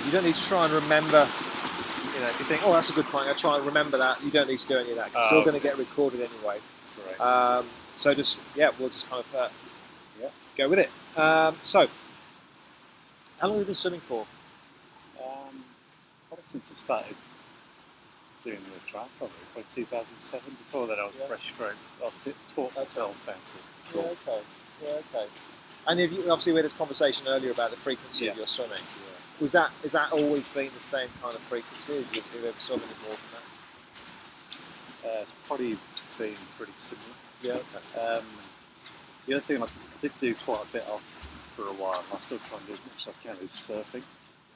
You don't need to try and remember. You know, if you think, oh, that's a good point, I'll try and remember that. You don't need to do any of that. It's all going to get recorded anyway. Right. So just we'll just kind of go with it. So, how long have you been swimming for? Probably since I started doing the triathlon, by 2007. Before that, I was breaststroke. I taught myself how to. Okay. And have you, obviously, we had this conversation earlier about the frequency of your swimming. Has that always been the same kind of frequency? Have you ever swum any more than that? It's probably been pretty similar. Yeah. Okay. The other thing I did do quite a bit of for a while, and I still try and do as much as I can, is surfing.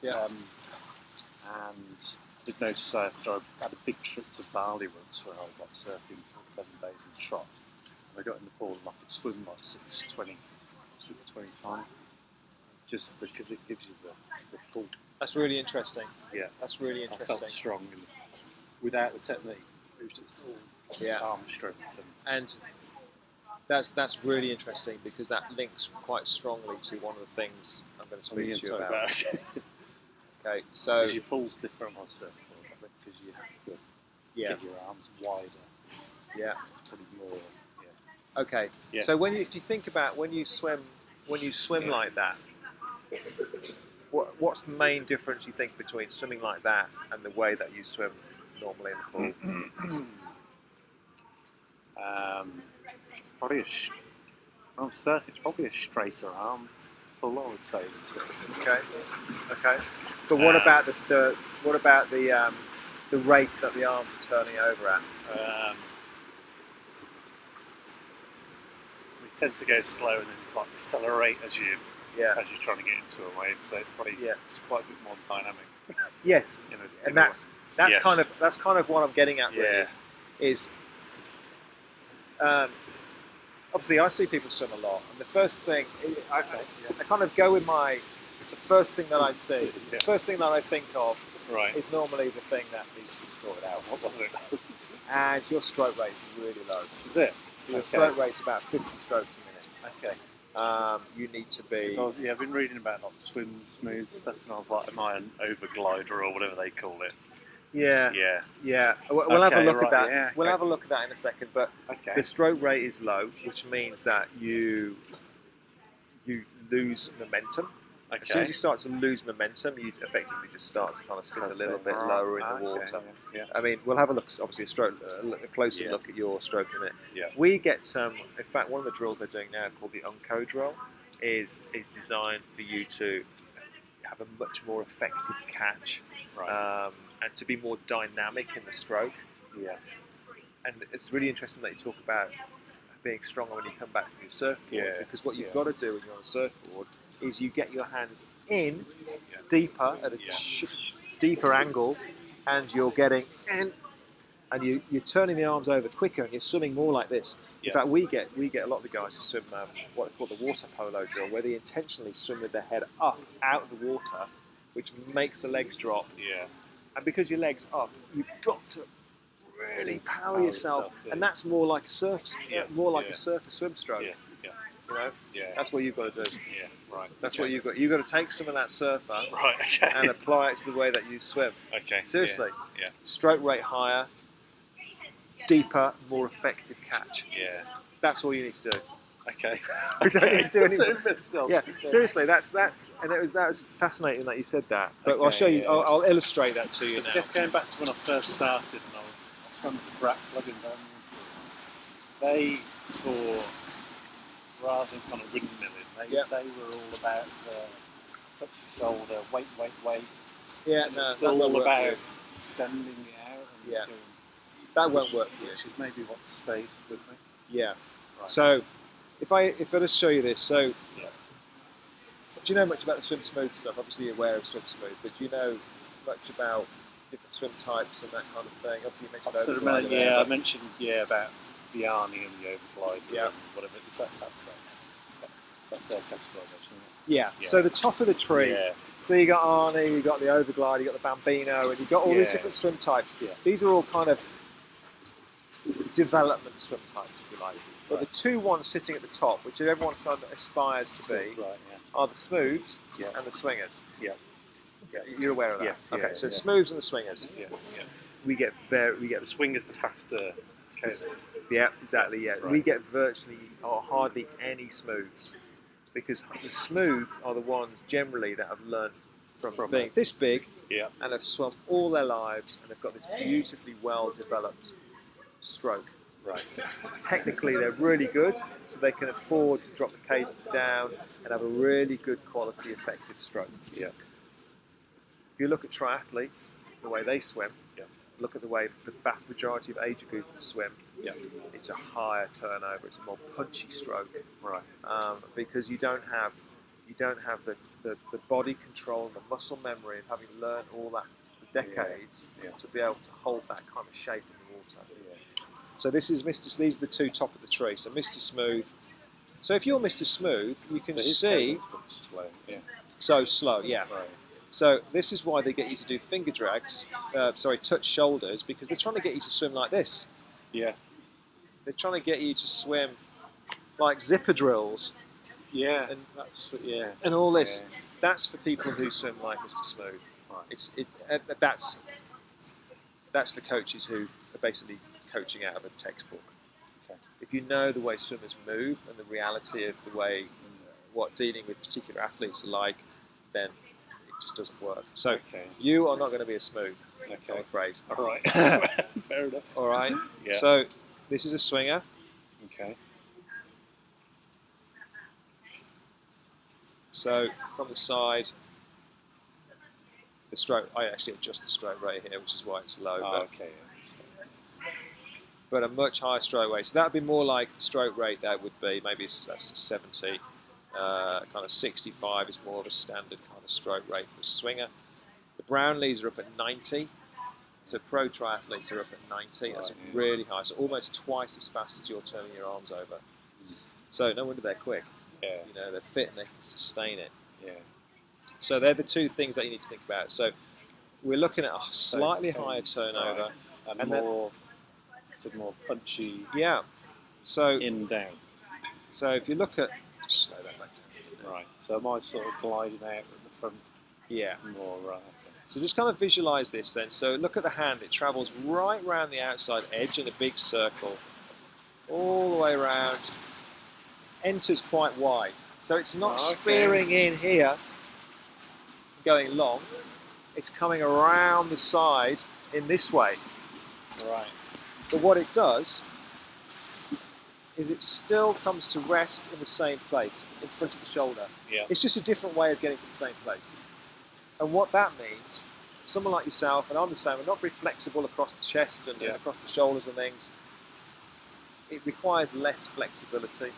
Yeah. And I did notice after I had a big trip to Bali once where I was like surfing for 11 days in trot, and I got in the pool and I could swim like 6:20, 6:25, just because it gives you the full. That's really interesting. Yeah. That's really I interesting. felt strong, and without the technique, it was just all arm strength. And that's really interesting because that links quite strongly to one of the things I'm going to speak to you about. Okay, so your pool's different on surfboard because you have to get your arms wider. Yeah, it's probably more. Okay, so if you think about when you swim like that, what's the main difference you think between swimming like that and the way that you swim normally in the pool? Probably on surf, it's probably a straighter arm pull, I would say. Okay. But what about the rate that the arms are turning over at? We tend to go slow and then like accelerate as you're trying to get into a wave. So it's quite a bit more dynamic. Yes, and that's kind of what I'm getting at. Really, is obviously I see people swim a lot, and the first thing I kind of go with the first thing that I see, the first thing that I think of is normally the thing that needs to be sorted out. What was it? And your stroke rate is really low. Is it? Your stroke rate's about 50 strokes a minute. Okay. You need to be. So, I've been reading about like swim smooth stuff, and I was like, am I an overglider or whatever they call it? Yeah. We'll have a look at that. Yeah, we'll have a look at that in a second. But the stroke rate is low, which means that you lose momentum. As soon as you start to lose momentum, you effectively just start to kind of sit a little bit lower in the water. I mean, we'll have a look, obviously, a closer look at your stroke in a minute. Yeah. We get, in fact, one of the drills they're doing now called the Unco drill is designed for you to have a much more effective catch and to be more dynamic in the stroke. Yeah. And it's really interesting that you talk about being stronger when you come back from your surfboard, because what you've got to do when you're on a surfboard is you get your hands in deeper at a deeper angle, and you're getting in, and you're turning the arms over quicker, and you're swimming more like this. In fact, we get a lot of the guys to swim what they call the water polo drill, where they intentionally swim with their head up out of the water, which makes the legs drop. Yeah. And because your legs up, you've got to really power yourself, and that's more like a surfer swim stroke. You know, that's what you've got to do. Yeah, right. That's what you've got. You've got to take some of that surfer, and apply it to the way that you swim. Okay. Seriously. Yeah. Stroke rate higher, deeper, more effective catch. Yeah. That's all you need to do. Okay. We don't need to do anything. Seriously, that's and that was fascinating that you said that. But I'll show you. I'll illustrate that to you now. Just going back to when I first started, and I was from the Brat plugin down. They taught, rather than kind of windmilling, they were all about touch your shoulder, wait. Yeah, and no, it's that won't all work about for you. extending it out. And doing, that won't work for you. Which is maybe what stays with me. Yeah. Right. So, if I just show you this, so do you know much about the swim smooth stuff? Obviously, you're aware of swim smooth, but do you know much about different swim types and that kind of thing? Obviously, you mentioned overglide. I mentioned about the Arnie and the overglide and whatever. That's their categorization. Yeah. So the top of the tree. Yeah. So you got Arnie, you got the overglide, you got the Bambino, and you got all these different swim types. Yeah. These are all kind of development swim types, if you like. But the two ones sitting at the top, which everyone aspires to be, are the smooths and the swingers. Yeah. You're aware of that? Yes. Okay. Yeah, So yeah. smooths and the swingers. Yeah. We get The swingers, the faster cadence. Yeah, exactly. Yeah, Right. we get virtually or hardly any smooths because the smooths are the ones generally that have learned from being this big and have swum all their lives and have got this beautifully well developed stroke. Right. Technically, they're really good, so they can afford to drop the cadence down and have a really good quality, effective stroke. Yeah. If you look at triathletes, the way they swim, Yeah. look at the way the vast majority of age groupers swim, Yeah. it's a higher turnover, it's a more punchy stroke. Right. Because you don't have the body control and the muscle memory of having learned all that for decades to be able to hold that kind of shape in the water. Yeah. So this is these are the two top of the tree. So Mr. Smooth. So if you're Mr. Smooth, you can see slow. Yeah. so slow, yeah. Right. So this is why they get you to do finger drags, touch shoulders, because they're trying to get you to swim like this. Yeah. They're trying to get you to swim like zipper drills. Yeah. And and and all this. Yeah. That's for people who swim like Mr. Smooth. Right. That's for coaches who are basically coaching out of a textbook. Okay. If you know the way swimmers move and the reality of the way what dealing with particular athletes are like, then it just doesn't work. So you are not going to be a smooth, I'm afraid. All right. Fair enough. All right. Yeah. So this is a swinger. Okay. So from the side, the stroke, I actually adjust the stroke rate here, which is why it's low. But a much higher stroke rate. So that would be more like the stroke rate that would be, maybe that's 70. Kind of 65 is more of a standard kind of stroke rate for a swinger. The Brownlees are up at 90. So pro triathletes are up at 90. That's really high. So almost twice as fast as you're turning your arms over. So no wonder they're quick. Yeah. You know, they're fit and they can sustain it. Yeah. So they're the two things that you need to think about. So we're looking at a slightly higher turnover and more punchy. Yeah. So in down. So if you look at, just slow that back down. Right. So am I sort of gliding out at the front? Yeah. More. So just kind of visualize this then. So look at the hand. It travels right around the outside edge in a big circle, all the way around. Enters quite wide. So it's not spearing in here, going long. It's coming around the side in this way. Right. But what it does is it still comes to rest in the same place, in front of the shoulder. Yeah. It's just a different way of getting to the same place. And what that means, someone like yourself, and I'm the same, we're not very flexible across the chest and across the shoulders and things. It requires less flexibility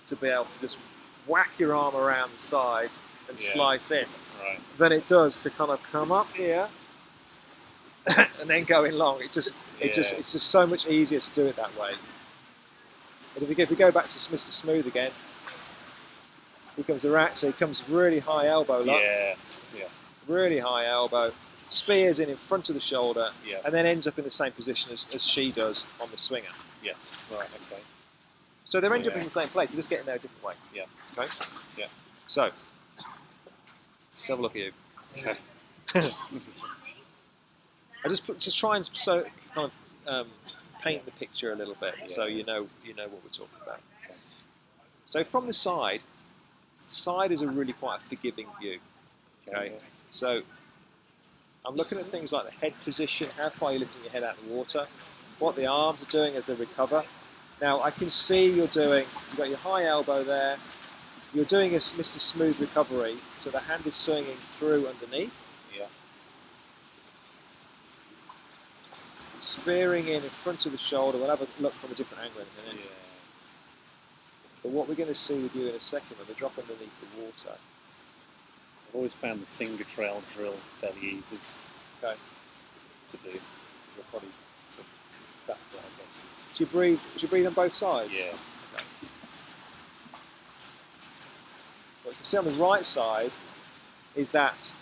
to be able to just whack your arm around the side and slice in than it does to kind of come up here and then go in long. It's just so much easier to do it that way. But if we go back to Mr. Smooth again, he comes around, so he comes really high elbow lock. Yeah. Really high elbow, spears in front of the shoulder, and then ends up in the same position as she does on the swinger. Yes. Right. Okay. So they're ending up in the same place. They're just getting there a different way. Yeah. Okay. Yeah. So let's have a look at you. Okay. I just try and paint the picture a little bit, so you know what we're talking about. Okay. So from the side is a really quite a forgiving view. Okay. So I'm looking at things like the head position, how far you're lifting your head out of the water, what the arms are doing as they recover. Now I can see you've got your high elbow there, you're doing a Mr. Smooth recovery, so the hand is swinging through underneath. Yeah. Spearing in front of the shoulder. We'll have a look from a different angle in a minute. Yeah. But what we're going to see with you in a second when we drop underneath the water. I've always found the finger trail drill fairly easy to do. Because probably that way, I guess. Do you breathe on both sides? Yeah. Okay. What you can see on the right side is that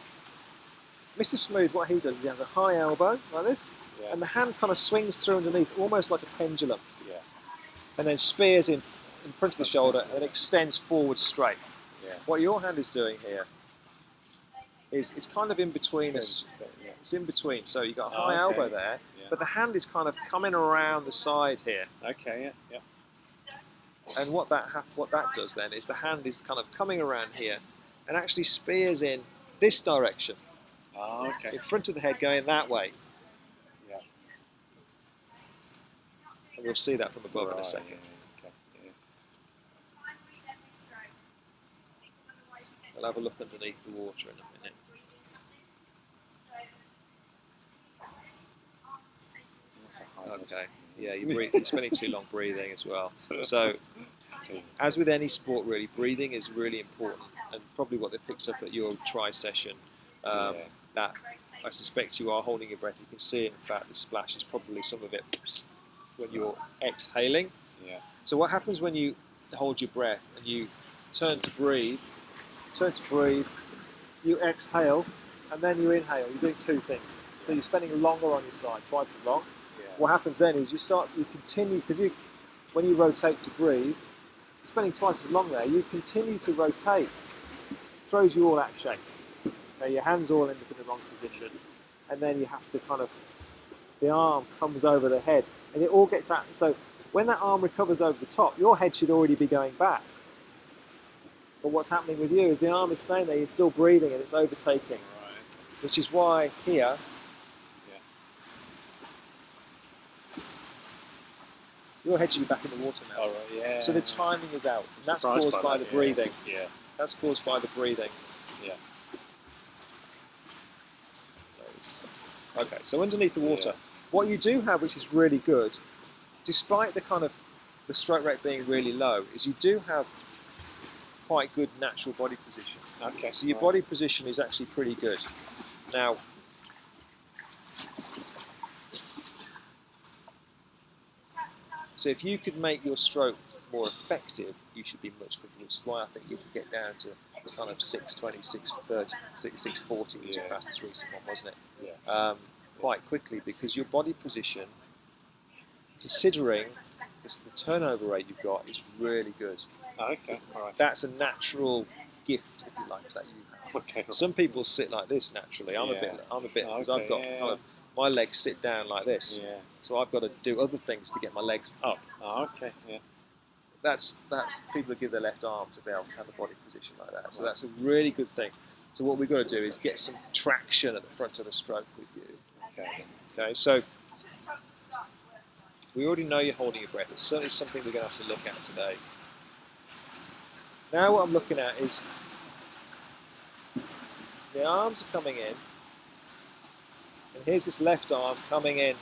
Mr. Smooth, what he does is he has a high elbow like this, and the hand kind of swings through underneath, almost like a pendulum. Yeah. And then spears in front of the shoulder and extends forward straight. Yeah. What your hand is doing here is it's kind of in between us. Yeah. It's in between. So you've got a high elbow there, but the hand is kind of coming around the side here. Okay, yeah. And what that does then is the hand is kind of coming around here and actually spears in this direction. Oh, okay. In front of the head going that way. Yeah. And we'll see that from above in a second. Yeah, okay, yeah. We'll have a look underneath the water in a minute. Okay. Yeah, you're spending too long breathing as well. So, as with any sport, really, breathing is really important, and probably what they picked up at your try session. That I suspect you are holding your breath. You can see, in fact, the splash is probably some of it when you're exhaling. Yeah. So, what happens when you hold your breath and you turn to breathe? You exhale, and then you inhale. You're doing two things. So you're spending longer on your side, twice as long. Yeah. What happens then is you continue, because when you rotate to breathe, you're spending twice as long there. You continue to rotate, throws you all out of shape. Now your hands all end up in the wrong position, and then you have to the arm comes over the head, and it all gets out. So when that arm recovers over the top, your head should already be going back. But what's happening with you is the arm is staying there, you're still breathing, and it's overtaking. Right. Which is why here, your head should be back in the water now. All right, yeah. So the timing is out. And that's caused by the breathing. Yeah. That's caused by the breathing. Yeah. Okay, so underneath the water, what you do have, which is really good, despite the stroke rate being really low, is you do have quite good natural body position. Okay. So your body position is actually pretty good. Now, so if you could make your stroke more effective, you should be much quicker, which is why I think you could get down to kind of 6:20, 6:30, 6:40 was your fastest recent one, wasn't it? Yeah. Quite quickly, because your body position, considering the turnover rate you've got, is really good. Okay, all right. That's a natural gift, if you like, that you have. Okay. Some people sit like this naturally. I'm a bit because I've got kind of my legs sit down like this. Yeah. So I've got to do other things to get my legs up. Oh, okay. Yeah. That's people that give their left arm to be able to have a body position like that. So that's a really good thing. So what we've got to do is get some traction at the front of the stroke with you. Okay. Okay. So we already know you're holding your breath. It's certainly something we're going to have to look at today. Now what I'm looking at is the arms are coming in, and here's this left arm coming in.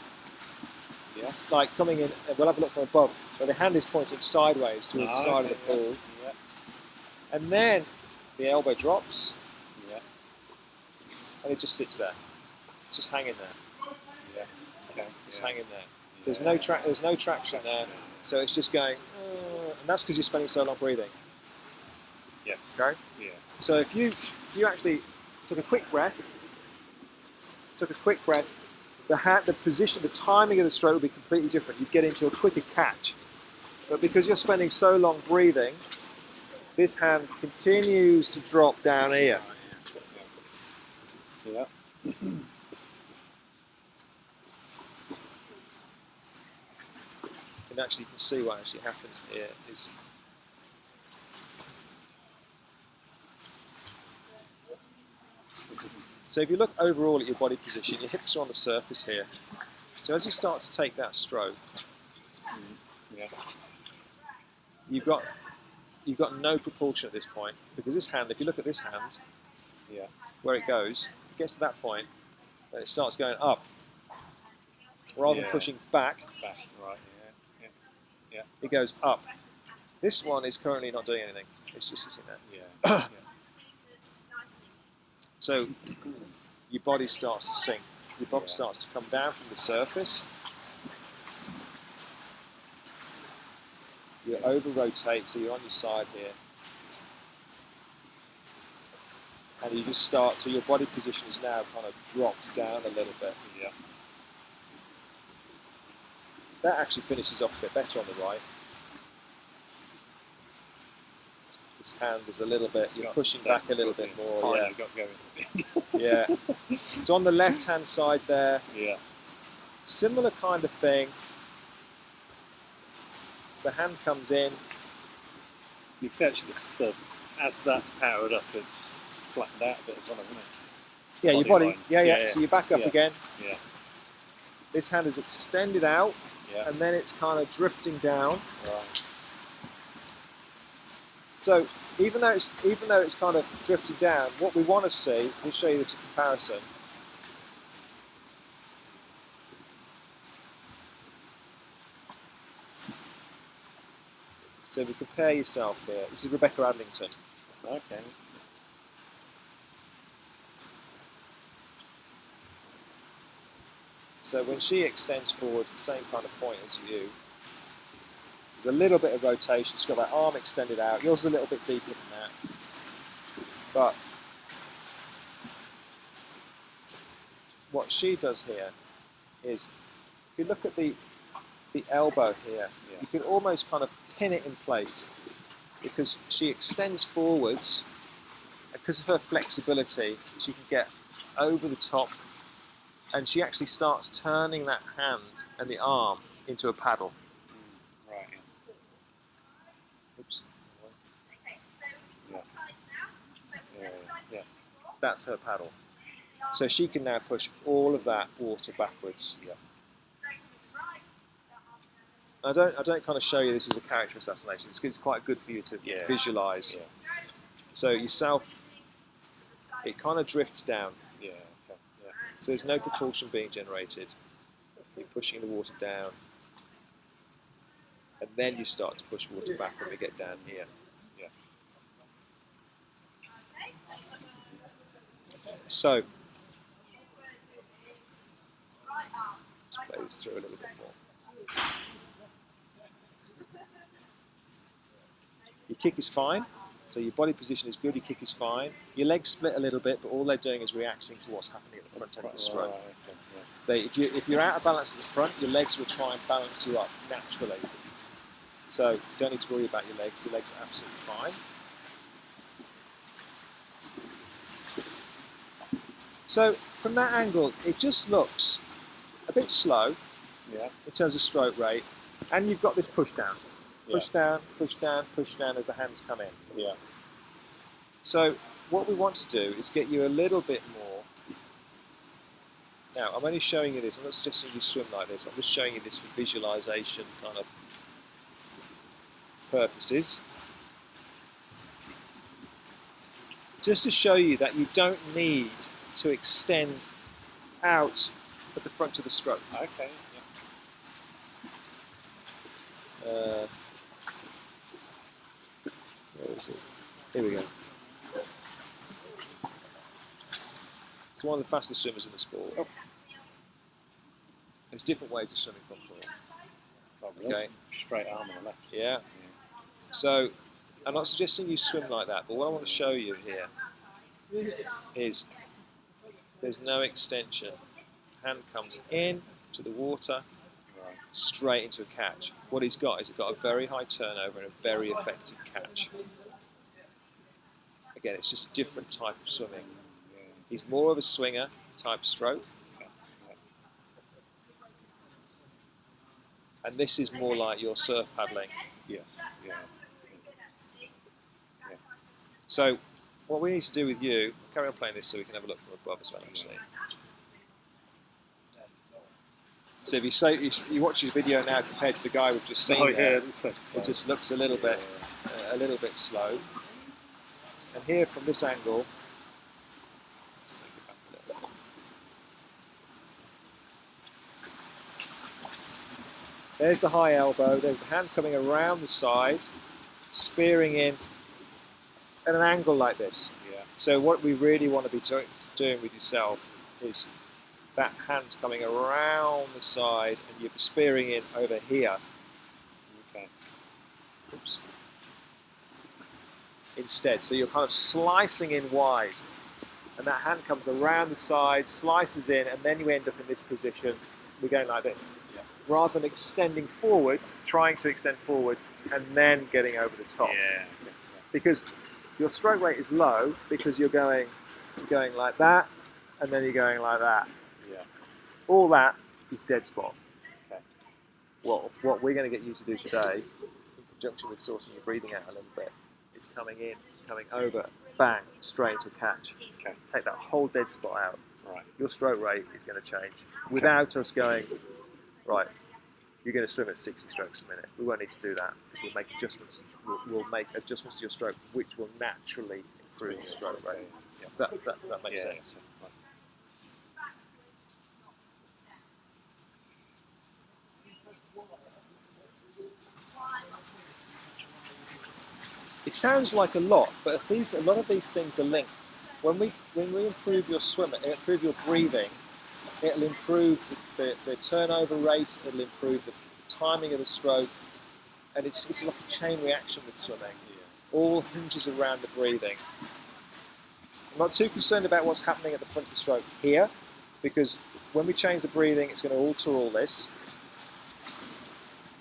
Yeah. It's like coming in, and we'll have a look from above, where the hand is pointing sideways towards the side of the pool. Yeah. And then the elbow drops, Yeah. and it just sits there. It's just hanging there. Yeah. Okay. It's hanging there. There's no traction there, so it's just going, and that's because you're spending so long breathing. Yes. Okay? Yeah. So if you actually took a quick breath, the position, the timing of the stroke would be completely different. You'd get into a quicker catch. But because you're spending so long breathing, this hand continues to drop down here. Yeah. And actually you can see what actually happens here is so if you look overall at your body position, your hips are on the surface here. So as you start to take that stroke, you've got no propulsion at this point, because this hand, if you look at this hand, where it goes, it gets to that point, and it starts going up, rather than pushing back. Right. Yeah. It goes up. This one is currently not doing anything; it's just sitting there. Yeah. So your body starts to sink. Your body starts to come down from the surface. You over-rotate, so you're on your side here. And you just start, so your body position is now kind of dropped down a little bit. Yeah. That actually finishes off a bit better on the right. This hand is a little bit, you're pushing back a little bit more. Finally Yeah. got going. Yeah. So on the left-hand side there, Yeah. similar kind of thing. The hand comes in. You can actually, as that powered up, it's flattened out a bit as well, isn't it? Yeah, your body. Line. Yeah. So you back up again. Yeah. This hand is extended out, Yeah. and then it's kind of drifting down. Right. So even though it's kind of drifted down, what we want to see, we'll show you this comparison. So if you compare yourself here, this is Rebecca Adlington. Okay. So when she extends forward the same kind of point as you, there's a little bit of rotation. She's got that arm extended out. Yours is a little bit deeper than that. But what she does here is, if you look at the elbow here, you can almost kind of pin it in place because she extends forwards. Because of her flexibility, she can get over the top, and she actually starts turning that hand and the arm into a paddle. Right. Oops. Yeah. That's her paddle. So she can now push all of that water backwards. Yeah. I don't kind of show you this as a character assassination. It's quite good for you to visualise. Yeah. So yourself, it kind of drifts down. Yeah. Okay. Yeah. So there's no propulsion being generated. You're pushing the water down. And then you start to push water back when we get down here. Yeah. So, let's play this through a little bit more. Your kick is fine, so your body position is good, your kick is fine. Your legs split a little bit, but all they're doing is reacting to what's happening at the front end of the stroke. Right, okay, If you're out of balance at the front, your legs will try and balance you up naturally. So you don't need to worry about your legs, the legs are absolutely fine. So from that angle, it just looks a bit slow in terms of stroke rate, and you've got this push down. Push down, push down, push down as the hands come in. Yeah. So what we want to do is get you a little bit more. Now, I'm only showing you this. I'm not suggesting you swim like this. I'm just showing you this for visualization kind of purposes. Just to show you that you don't need to extend out at the front of the stroke. Okay. Where is it? Here we go. It's one of the fastest swimmers in the sport. Oh. There's different ways of swimming control. Okay. Straight arm on the left. Yeah. So, I'm not suggesting you swim like that, but what I want to show you here is there's no extension. Hand comes in to the water, straight into a catch. What he's got is a very high turnover and a very effective catch. Again, it's just a different type of swimming. He's more of a swinger type stroke. And this is more like your surf paddling. Yes. Yeah. So what we need to do with you, carry on playing this so we can have a look from above as well, actually. So if you watch your video now compared to the guy we've just seen there, it just looks a little bit slow. And here from this angle, let's take it back a little bit. There's the high elbow, there's the hand coming around the side, spearing in at an angle like this. Yeah. So what we really want to be doing with yourself is that hand coming around the side and you're spearing in over here. Okay. Oops. Instead, so you're kind of slicing in wide, and that hand comes around the side, slices in, and then you end up in this position. We're going like this, rather than extending forwards, trying to extend forwards, and then getting over the top. Yeah. Because your stroke rate is low because you're going like that, and then you're going like that. Yeah. All that is dead spot. Okay. What we're going to get you to do today, in conjunction with sorting your breathing out a little bit, is coming in, coming over, bang, straight into a catch. Okay. Take that whole dead spot out. Right. Your stroke rate is going to change without us going, right, you're going to swim at 60 strokes a minute. We won't need to do that because we'll make adjustments. We'll make adjustments to your stroke, which will naturally improve the stroke rate. Yeah. That makes sense. Right. It sounds like a lot, but a lot of these things are linked. When we improve your swimming, improve your breathing, it'll improve the turnover rate. It'll improve the timing of the stroke, and it's like a chain reaction with swimming. Yeah. All hinges around the breathing. I'm not too concerned about what's happening at the front of the stroke here, because when we change the breathing, it's going to alter all this.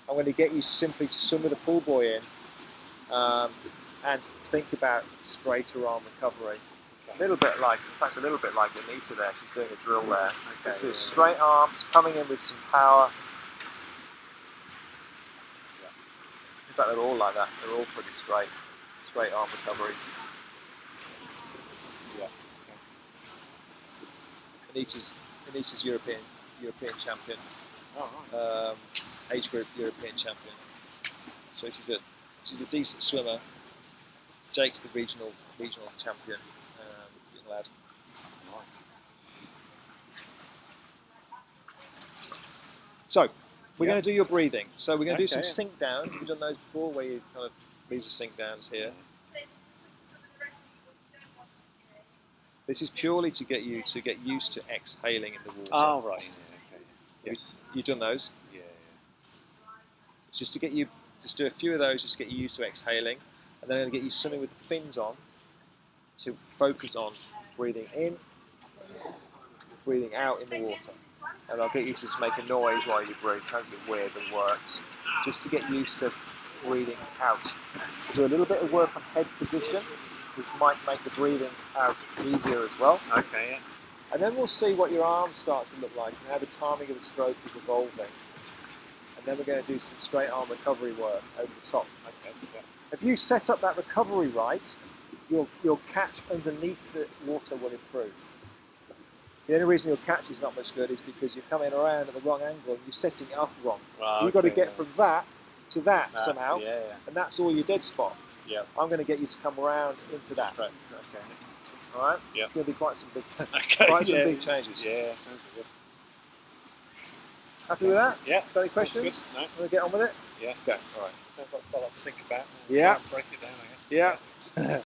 I'm going to get you simply to swim with a pull buoy in, and think about straighter arm recovery. A little bit like Anita there. She's doing a drill there. Okay. So straight arms, coming in with some power. In fact, they're all like that. They're all pretty straight arm recoveries. Yeah. Anita's European champion. Oh, right. Age group European champion. So she's a decent swimmer. Jake's the regional champion, young lad. So we're going to do your breathing. So we're going to do some sink downs. Have you done those before? Where you kind of, these are sink downs here. This is purely to get you to get used to exhaling in the water. Oh, right. Yeah, okay. You've done those? Yeah. It's just to get you, just do a few of those, just to get you used to exhaling. And then I'm going to get you swimming with the fins on to focus on breathing in, breathing out in the water. And I'll get you to just make a noise while you breathe. It sounds a bit weird, but it works. Just to get used to breathing out. Do a little bit of work on head position, which might make the breathing out easier as well. Okay, yeah. And then we'll see what your arms start to look like and how the timing of the stroke is evolving. And then we're going to do some straight arm recovery work over the top. Okay, yeah. If you set up that recovery right, your catch underneath the water will improve. The only reason your catch is not much good is because you're coming around at the wrong angle and you're setting it up wrong. You've got to get from that to that somehow, and that's all your dead spot. Yeah. I'm going to get you to come around into that. Right. Okay. All right. Yeah. It's going to be quite some big, big changes. Yeah, sounds good. Happy with that? Yeah. Got any questions? No. Want to get on with it? Yeah. Okay. All right. Sounds like a lot to think about. Yeah. Break it down, I guess. Yeah.